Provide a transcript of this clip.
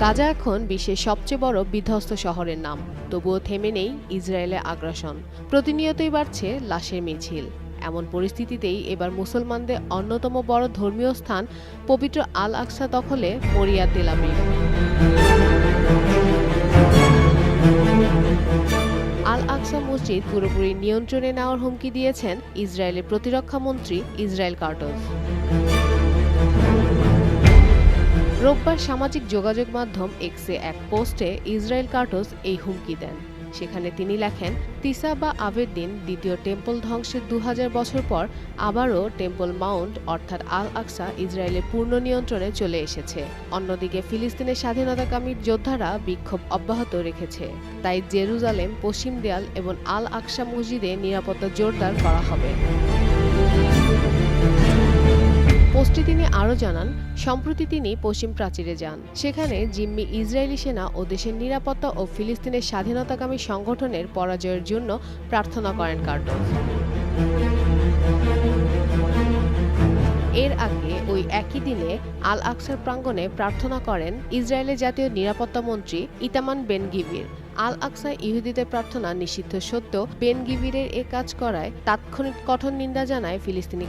গাজা এখন বিশ্বের সবচেয়ে বড় বিধ্বস্ত শহরের নাম, তবুও থেমে নেই ইসরায়েলের আগ্রাসন। প্রতিনিয়তই বাড়ছে লাশের মিছিল। এমন পরিস্থিতিতেই এবার মুসলমানদের অন্যতম বড় ধর্মীয় স্থান পবিত্র আল আকসা দখলে মরিয়া তেল আবিব। আল আকসা মসজিদ পুরোপুরি নিয়ন্ত্রণে নেওয়ার হুমকি দিয়েছেন ইসরায়েলের প্রতিরক্ষা মন্ত্রী ইসরায়েল কার্টজ। রোববার সামাজিক যোগাযোগ মাধ্যম এক্সে এক পোস্টে ইসরায়েল কার্টজ এই হুমকি দেন। সেখানে তিনি লেখেন, তিসা বা আবের দিন দ্বিতীয় টেম্পল ধ্বংসের 2000 বছর পর আবারও টেম্পল মাউন্ট অর্থাৎ আল আকসা ইসরায়েলের পূর্ণ নিয়ন্ত্রণে চলে এসেছে। অন্যদিকে ফিলিস্তিনের স্বাধীনতাকামী যোদ্ধারা বিক্ষোভ অব্যাহত রেখেছে। তাই জেরুজালেম, পশ্চিম দেয়াল এবং আল আকসা মসজিদে নিরাপত্তা জোরদার করা হবে। পোস্টে তিনি আরও জানান, সম্প্রতি তিনি পশ্চিম প্রাচীরে যান। সেখানে জিম্মি ইসরায়েলি সেনা ও দেশের নিরাপত্তা ও ফিলিস্তিনের স্বাধীনতাকামী সংগঠনের পরাজয়ের জন্য প্রার্থনা করেন কার্টজ। এর আগে ওই একই দিনে আল আকসার প্রাঙ্গণে প্রার্থনা করেন ইসরায়েলের জাতীয় নিরাপত্তা মন্ত্রী ইতামান বেন গিভির। আল আকসায় ইহুদিদের প্রার্থনা নিষিদ্ধ সত্ত্বেও বেন গিভিরের এ কাজ করায় তাৎক্ষণিক কঠোর নিন্দা জানায় ফিলিস্তিনি